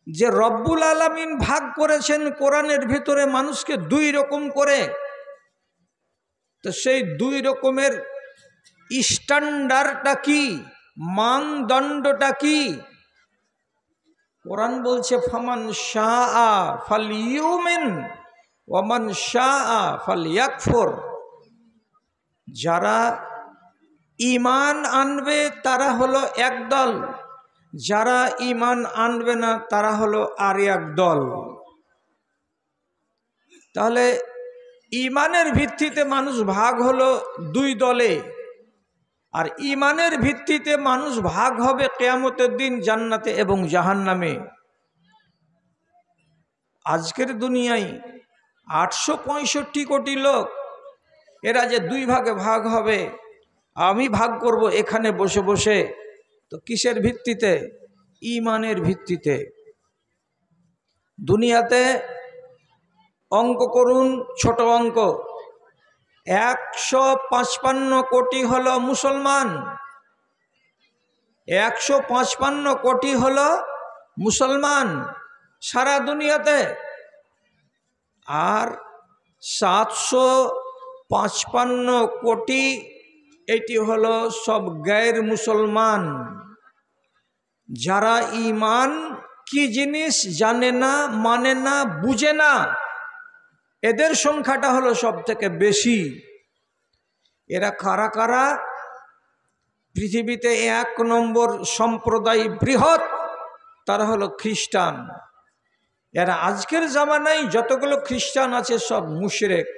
যে রব্বুল আলামিন ভাগ করেছেন কোরআনের ভিতরে মানুষকে দুই রকম করে, তো সেই দুই রকমের স্ট্যান্ডার্ডটা কি, মানদণ্ডটা কি? কোরআন বলছে ফামান শাআ ফালইউমিন ওয়া মান শাআ ফালইয়াকফুর। যারা ঈমান আনবে তারা হলো এক দল, যারা ঈমান আনবে না তারা হলো আর এক দল। তাহলে ঈমানের ভিত্তিতে মানুষ ভাগ হলো দুই দলে, আর ঈমানের ভিত্তিতে মানুষ ভাগ হবে কিয়ামতের দিন জান্নাতে এবং জাহান্নামে। আজকের দুনিয়ায় 865 কোটি লোক, এরা যে দুই ভাগে ভাগ হবে, আমি ভাগ করব এখানে বসে বসে, তো কিসের ভিত্তিতে? ঈমানের ভিত্তিতে। দুনিয়াতে অঙ্ক করুন, ছোট অঙ্ক, 155 কোটি হলো মুসলমান, 155 কোটি হলো মুসলমান সারা দুনিয়াতে, আর 755 কোটি এটি হলো সব গায়ের মুসলমান, যারা ঈমান কি জিনিস জানে না, মানে না, বুঝে না। এদের সংখ্যাটা হলো সব থেকে বেশি। এরা কারা কারা? পৃথিবীতে 1 নম্বর সম্প্রদায় বৃহৎ, তারা হলো খ্রিস্টান। এরা আজকের জামানায় যতগুলো খ্রিস্টান আছে সব মুশরিক।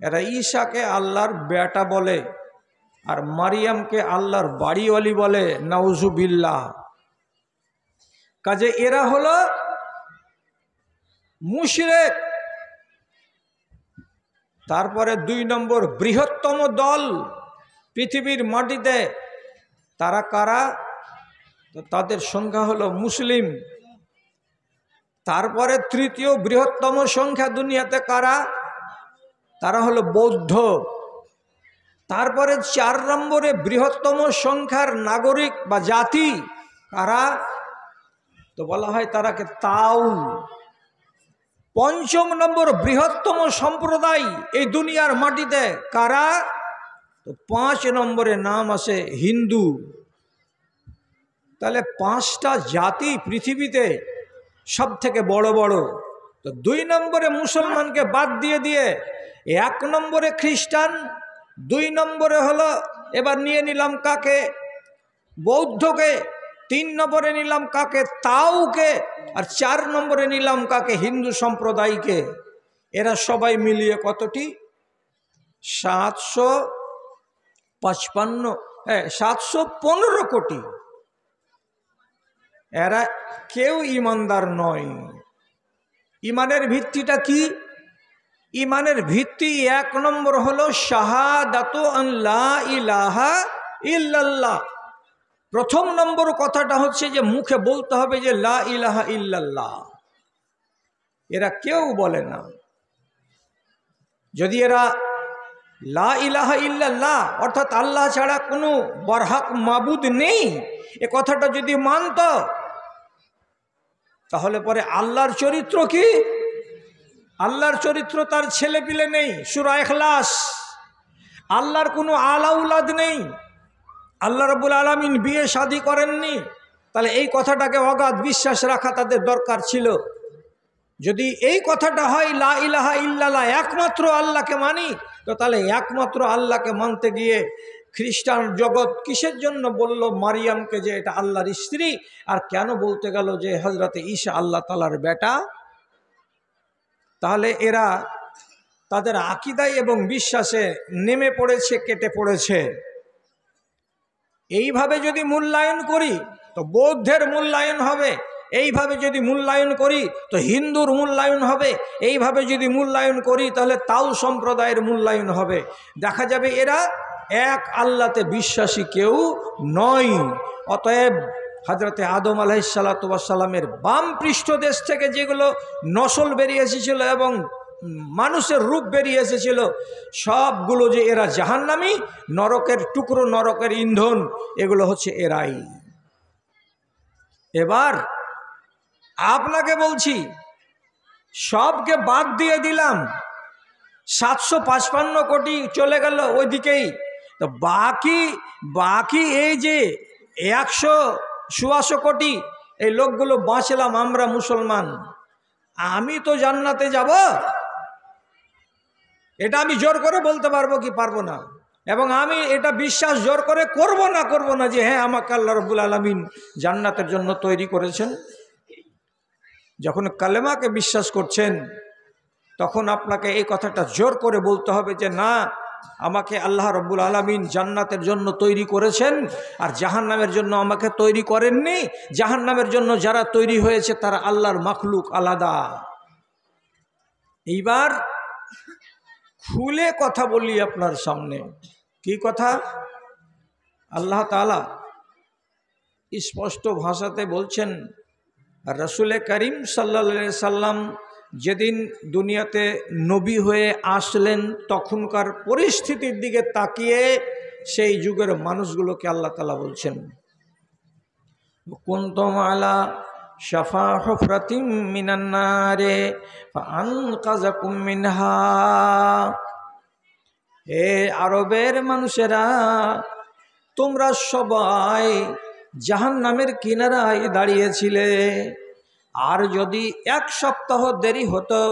এরা ঈসাকে আল্লাহর বেটা বলে, আর মারিয়ামকে আল্লাহর বাড়িওয়ালি বলে, নাউজুবিল্লাহ। কাজে এরা হলো মুশরিক। তারপরে 2 নম্বর বৃহত্তম দল পৃথিবীর মাটিতে, তারা কারা? তো তাদের সংখ্যা হলো মুসলিম। তারপরে তৃতীয় বৃহত্তম সংখ্যা দুনিয়াতে কারা? তারা হলো বৌদ্ধ। তারপরে 4 নম্বরে বৃহত্তম সংখ্যার নাগরিক বা জাতি কারা? তো বলা হয় তারাকে তাও। 5ম নম্বর বৃহত্তম সম্প্রদায় এই দুনিয়ার মাটিতে কারা? তো 5 নম্বরে নাম আসে হিন্দু। তাহলে 5টা জাতি পৃথিবীতে সব থেকে বড় বড়। তো 2 নম্বরে মুসলমানকে বাদ দিয়ে 1 নম্বরে খ্রিস্টান, 2 নম্বরে হলো, এবার নিয়ে নিলাম কাকে? বৌদ্ধকে। 3 নম্বরে নিলাম কাকে? তাওকে। আর 4 নম্বরে নিলাম কাকে? হিন্দু সম্প্রদায়কে। এরা সবাই মিলিয়ে কতটি? 715 কোটি। এরা কেউ ঈমানদার নয়। ঈমানের ভিত্তিটা কি? ঈমানের ভিত্তি 1 নম্বর হলো শাহাদাতু আন লা ইলাহা ইল্লাল্লাহ। 1ম নম্বর কথাটা হচ্ছে যে মুখে বলতে হবে যে লা ইলাহা ইল্লাল্লাহ। এরা কেউ বলে না। যদি এরা লা ইলাহা ইল্লাল্লাহ অর্থাৎ আল্লাহ ছাড়া কোনো বরহক মাবুদ নেই এ কথাটা যদি মানত, তাহলে পরে আল্লাহর চরিত্র কি? আল্লাহর চরিত্র তার ছেলে পিলে নেই, সূরা ইখলাস। আল্লাহর কোনো আলাউলাদ নেই, আল্লাহ রাব্বুল আলামিন বিয়ে শাদী করেননি। তাহলে এই কথাটাকে অগাধ বিশ্বাস রাখা তাদের দরকার ছিল। যদি এই কথাটা হয় লা ইলাহা ইল্লাল্লাহ, একমাত্র আল্লাহকে মানি, তো তাহলে একমাত্র আল্লাহকে মানতে গিয়ে খ্রিস্টান জগৎ কিসের জন্য বলল মারিয়ামকে যে এটা আল্লাহর স্ত্রী, আর কেন বলতে গেল যে হযরতে ঈসা আল্লাহ তাআলার বেটা? তাহলে এরা তাদের আকীদায় এবং বিশ্বাসে নেমে পড়েছে, কেটে পড়েছে। এইভাবে যদি মূল্যায়ন করি তো বৌদ্ধের মূল্যায়ন হবে, এইভাবে যদি মূল্যায়ন করি তো হিন্দুর মূল্যায়ন হবে, এইভাবে যদি মূল্যায়ন করি তাহলে তাও সম্প্রদায়ের মূল্যায়ন হবে। দেখা যাবে এরা এক আল্লাহতে বিশ্বাসী কেউ নয়। অতএব হযরতে আদম আলাইহিসসালাতু ওয়াস সালামের বাম পৃষ্ঠদেশ থেকে যেগুলো নসল বেরিয়ে এসেছিল এবং মানুষের রূপ বেরিয়ে এসেছিল, সবগুলো যে এরা জাহান্নামী, নরকের টুকরো, নরকের ইন্ধন, এগুলো হচ্ছে এরাই। এবার আপনাকে বলছি সবকে বাদ দিয়ে দিলাম, 755 কোটি চলে গেল ওইদিকেই, তো বাকি এই যে 100-125 কোটি এই লোকগুলো বাঁচলাম আমরা মুসলমান, আমি তো জান্নাতে যাব? এটা আমি জোর করে বলতে পারবো কি পারবো না? এবং আমি এটা বিশ্বাস জোর করে করব না যে হ্যাঁ আমাকে আল্লাহ রাব্বুল আলামিন জান্নাতের জন্য তৈরি করেছেন। যখন কালেমাকে বিশ্বাস করছেন তখন আপনাকে এই কথাটা জোর করে বলতে হবে যে না, আমাকে আল্লাহ রাব্বুল আলামিন জান্নাতের জন্য তৈরি করেছেন, আর জাহান্নামের জন্য আমাকে তৈরি করেননি। জাহান্নামের জন্য যারা তৈরি হয়েছে তারা আল্লাহর মাখলুক, আলাদা। এইবার খুলে কথা বলি আপনার সামনে। কি কথা? আল্লাহ তাআলা স্পষ্ট ভাষাতে বলছেন, রাসূল করিম সাল্লাল্লাহু আলাইহি সাল্লাম যেদিন দুনিয়াতে নবী হয়ে আসলেন তখনকার পরিস্থিতির দিকে তাকিয়ে সেই যুগের মানুষগুলোকে আল্লাহ তাআলা বলছেন, কুনতুম আলা শাফা হুফরাতিম মিনান নারে ফাআনকাযাকুম মিনহা। হে আরবের মানুষেরা, তোমরা সবাই জাহান্নামের কিনারায় দাঁড়িয়েছিলে। আর যদি 1 সপ্তাহ দেরি হতো,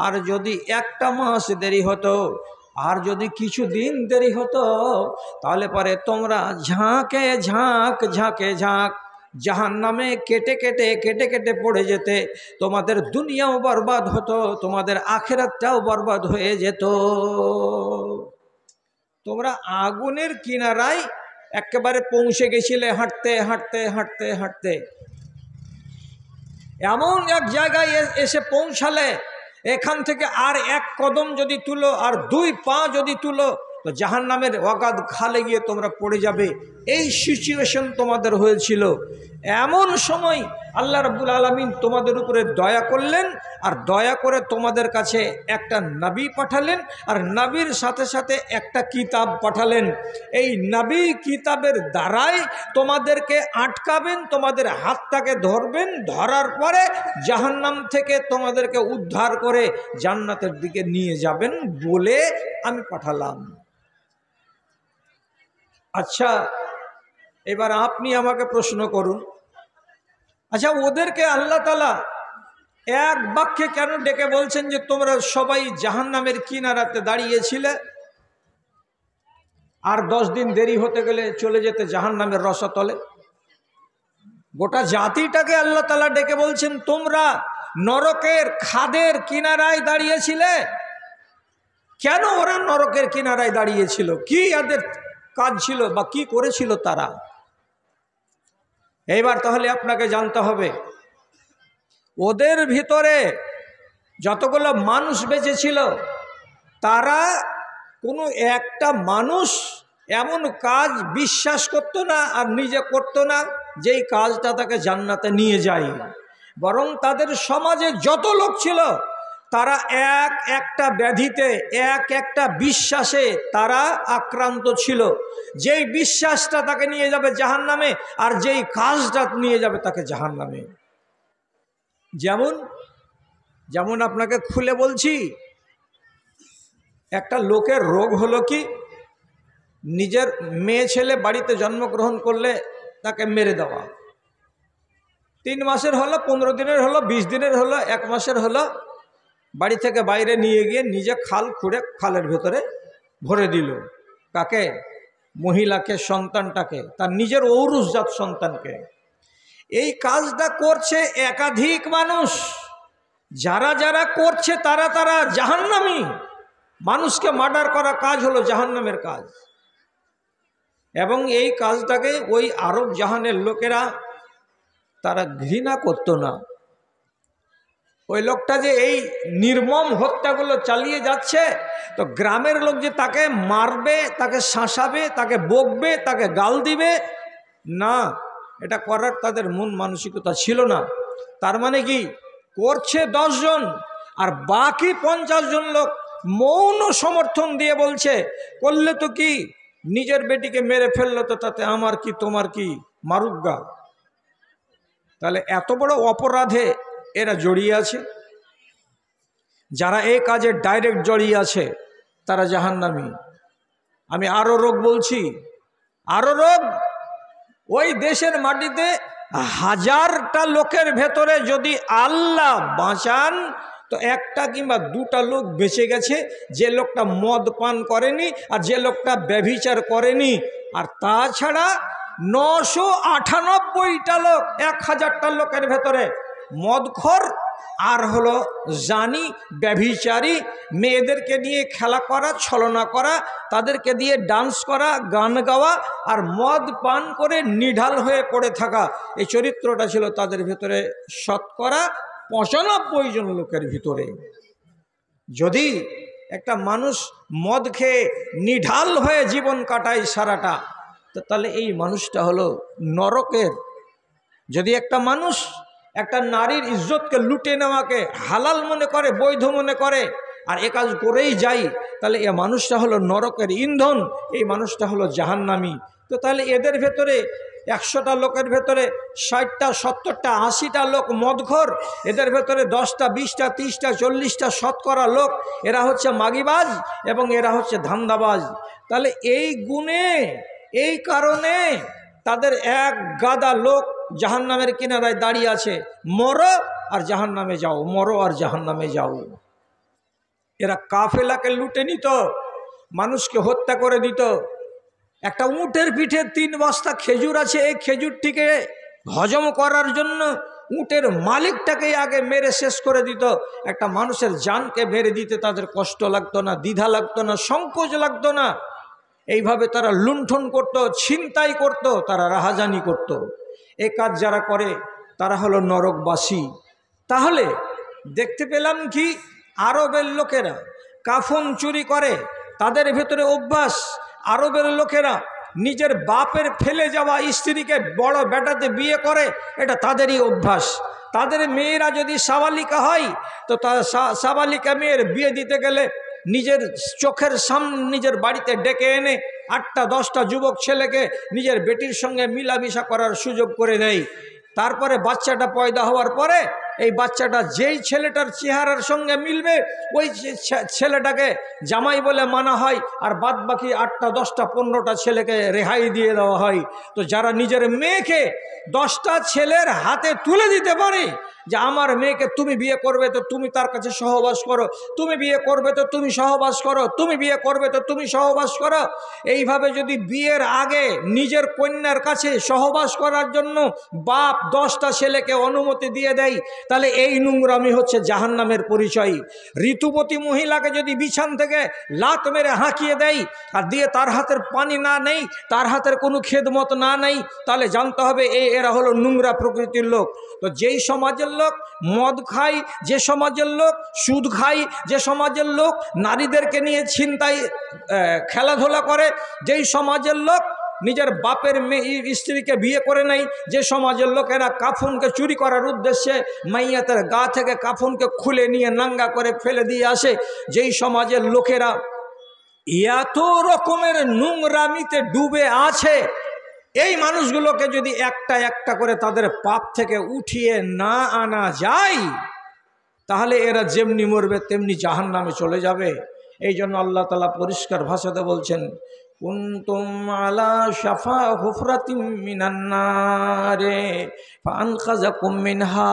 আর যদি 1টা মাস দেরি হতো, আর যদি কিছু দিন দেরি হতো, তাহলে পরে তোমরা ঝাঁকে ঝাঁক জাহান্নামে কেটে কেটে পড়ে যেতে। তোমাদের দুনিয়াও বরবাদ হতো, তোমাদের আখিরাতটাও বরবাদ হয়ে যেত। তোমরা আগুনের কিনারায় একেবারে পৌঁছে গেছিলে হাঁটতে। এমন এক জায়গায় এসে পৌঁছালে, এখান থেকে আর 1 কদম যদি তুলো, আর 2 পা যদি তুলো, তো জাহান্নামের অগাধ খালে গিয়ে তোমরা পড়ে যাবে। এই সিচুয়েশন তোমাদের হয়েছিল। এমন সময় আল্লাহ রাব্বুল আলামিন তোমাদের উপরে দয়া করলেন, আর দয়া করে তোমাদের কাছে একটা নবী পাঠালেন, আর নবীর সাথে সাথে একটা কিতাব পাঠালেন। এই নবী কিতাবের দ্বারাই তোমাদেরকে আটকাবেন, তোমাদের হাতটাকে ধরবেন, ধরার পরে জাহান্নাম থেকে তোমাদেরকে উদ্ধার করে জান্নাতের দিকে নিয়ে যাবেন বলে আমি পাঠালাম। আচ্ছা, এবার আপনি আমাকে প্রশ্ন করুন, আচ্ছা ওদেরকে আল্লাহ তাআলা এক বাক্যে কেন ডেকে বলছেন যে তোমরা সবাই জাহান্নামের কিনারাতে দাঁড়িয়েছিলে, আর 10 দিন দেরি হতে গেলে চলে যেতে জাহান্নামের রসাতলে? গোটা জাতিটাকে আল্লাহ তাআলা ডেকে বলছেন তোমরা নরকের খাদের কিনারায় দাঁড়িয়েছিলে। কেন ওরা নরকের কিনারায় দাঁড়িয়েছিল? কি এদের কাজ ছিল বা কি করেছিল তারা? এইবার তাহলে আপনাকে জানতে হবে, ওদের ভিতরে যতগুলো মানুষ বেঁচে ছিল, তারা কোনো একটা মানুষ এমন কাজ বিশ্বাস করতো না আর নিজে করতো না যেই কাজটা তাকে জান্নাতে নিয়ে যায়। বরং তাদের সমাজে যত লোক ছিল তারা একটা ব্যাধিতে, একটা বিশ্বাসে তারা আক্রান্ত ছিল, যেই বিশ্বাসটা তাকে নিয়ে যাবে জাহান্নামে, আর যেই কাজটা নিয়ে যাবে তাকে জাহান্নামে। যেমন আপনাকে খুলে বলছি, একটা লোকের রোগ হলো কি, নিজের মেয়ে ছেলে বাড়িতে জন্মগ্রহণ করলে তাকে মেরে দেওয়া। 3 মাসের হলো, 15 দিনের হলো, 20 দিনের হলো, 1 মাসের হলো, বাড়ি থেকে বাইরে নিয়ে গিয়ে নিজে খাল খুঁড়ে খালের ভেতরে ভরে দিল। কাকে? মহিলাকে, সন্তানটাকে, তার নিজের ঔরসজাত সন্তানকে। এই কাজটা করছে একাধিক মানুষ। যারা করছে তারা জাহান্নামী। মানুষকে মার্ডার করা কাজ হলো জাহান্নামের কাজ। এবং এই কাজটাকে ওই আরব জাহানের লোকেরা তারা ঘৃণা করতো না। ওই লোকটা যে এই নির্মম হত্যাগুলো চালিয়ে যাচ্ছে, তো গ্রামের লোক যে তাকে মারবে, তাকে শাসাবে, তাকে বকবে, তাকে গাল দিবে না, এটা করার তাদের মন মানসিকতা ছিল না। তার মানে কি, করছে 10 জন, আর বাকি 50 জন লোক মৌন সমর্থন দিয়ে বলছে, করলে তো কি, নিজের বেটিকে মেরে ফেললো, তো তাতে আমার কি তোমার কি, মারুগা। তাহলে এত বড় অপরাধে এরা জড়িয়ে আছে। যারা এই কাজে ডাইরেক্ট জড়িয়ে আছে তারা জাহান্নামী। আমি আরও রোগ বলছি, আরও রোগ। ওই দেশের মাটিতে 1000টা লোকের ভেতরে যদি আল্লাহ বাঁচান তো একটা কিংবা দুটা লোক বেঁচে গেছে, যে লোকটা মদ পান করেনি আর যে লোকটা ব্যভিচার করেনি। আর তাছাড়া 998টা লোক 1000টা লোকের ভেতরে মদখোর আর হলো জানি, ব্যভিচারী, মেয়েদেরকে নিয়ে খেলা করা, ছলনা করা, তাদেরকে দিয়ে ডান্স করা, গান গাওয়া আর মদ পান করে নিঢাল হয়ে পড়ে থাকা, এই চরিত্রটা ছিল তাদের ভেতরে 95 জন লোকের ভিতরে। যদি একটা মানুষ মদ খেয়ে নিঢাল হয়ে জীবন কাটায় সারাটা, তো তাহলে এই মানুষটা হলো নরকের। যদি একটা মানুষ একটা নারীর ইজ্জতকে লুটে নেওয়াকে হালাল মনে করে, বৈধ মনে করে আর এ কাজ করেই যায়, তাহলে এ মানুষটা হলো নরকের ইন্ধন, এই মানুষটা হলো জাহান্নামী। তো তাহলে এদের ভেতরে 100টা লোকের ভেতরে 60টা 70টা 80টা লোক মদখোর, এদের ভেতরে 10টা 20টা 30টা 40টা শতকরা লোক এরা হচ্ছে মাগিবাজ এবং এরা হচ্ছে ধান্দাবাজ। তাহলে এই গুণে, এই কারণে তাদের এক গাদা লোক জাহান্নামের কিনারায় দাঁড়িয়ে আছে, মরো আর জাহান্নামে যাও, মরো আর জাহান্নামে যাও। এরা কাফেলাকে লুটে নিত, মানুষকে হত্যা করে দিত। একটা উটের পিঠে 3 বস্তা খেজুর আছে, এই খেজুরটিকে হজম করার জন্য উটের মালিকটাকে আগে মেরে শেষ করে দিত। একটা মানুষের জানকে মেরে দিতে তাদের কষ্ট লাগতো না, দ্বিধা লাগতো না, সংকোচ লাগতো না। এইভাবে তারা লুণ্ঠন করত, ছিনতাই করত, তারা রাহাজানি করত। এই কাজ যারা করে তারা হলো নরকবাসী। তাহলে দেখতে পেলাম কি, আরবের লোকেরা কাফন চুরি করে, তাদের ভেতরে অভ্যাস। আরবের লোকেরা নিজের বাপের ফেলে যাওয়া স্ত্রীকে বড় বেটাতে বিয়ে করে, এটা তাদেরই অভ্যাস। তাদের মেয়েরা যদি সাবালিকা হয় তো সাবালিকা মেয়ের বিয়ে দিতে গেলে নিজের চোখের সামনে নিজের বাড়িতে ডেকে এনে 8টা 10টা যুবক ছেলেকে নিজের বেটির সঙ্গে মিলামিশা করার সুযোগ করে দেয়। তারপরে বাচ্চাটা পয়দা হওয়ার পরে এই বাচ্চাটা যেই ছেলেটার চেহারার সঙ্গে মিলবে ওই ছেলেটাকে জামাই বলে মানা হয়, আর বাদ বাকি 8টা 10টা 15টা ছেলেকে রেহাই দিয়ে দেওয়া হয়। তো যারা নিজের মেয়েকে 10টা ছেলের হাতে তুলে দিতে পারে যে আমার মেয়েকে তুমি বিয়ে করবে তো তুমি তার কাছে সহবাস করো, তুমি বিয়ে করবে তো তুমি সহবাস করো, তুমি বিয়ে করবে তো তুমি সহবাস করো, এইভাবে যদি বিয়ের আগে নিজের কন্যার কাছে সহবাস করার জন্য বাপ 10টা ছেলেকে অনুমতি দিয়ে দেয়, তাহলে এই নোংরামি হচ্ছে জাহান্নামের পরিচয়। ঋতুবতী মহিলাকে যদি বিছান থেকে লাত মেরে হাঁকিয়ে দেয় আর দিয়ে তার হাতের পানি না নেই, তার হাতের কোনো খেদমত না নেই, তাহলে জানতে হবে এরা হলো নোংরা প্রকৃতির লোক। তো যেই সমাজের লোক মদ খায়, যে সমাজের লোক সুদ খায়, যে সমাজের লোক নারীদেরকে নিয়ে ছিনতাই খেলাধুলা করে, যেই সমাজের লোক নিজের বাপের স্ত্রীকে বিয়ে করে নেয়, যে সমাজের লোকেরা কাফনকে চুরি করার উদ্দেশ্যে মাইয়াতের গা থেকে কাফনকে খুলে নিয়ে নাঙ্গা করে ফেলে দিয়ে আসে, যেই সমাজের লোকেরা এত রকমের নোংরামিতে ডুবে আছে, এই মানুষগুলোকে যদি একটা একটা করে তাদের পাপ থেকে উঠিয়ে না আনা যায়, তাহলে এরা যেমনি মরবে তেমনি জাহান্নামে চলে যাবে। এই জন্য আল্লাহ তাআলা পরিষ্কার ভাষাতে বলছেন, কুনতুম আলা শাফা হুফরাতিম মিনান নারে ফাআনকাযাকুম মিনহা,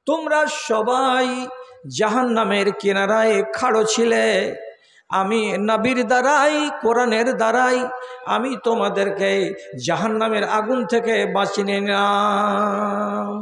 তোমরা সবাই জাহান্নামের কিনারায় খাড়ো ছিলে, আমি নবীর দ্বারাই, কোরআনের দ্বারাই আমি তোমাদেরকে জাহান্নামের আগুন থেকে বাঁচিয়ে নিলাম।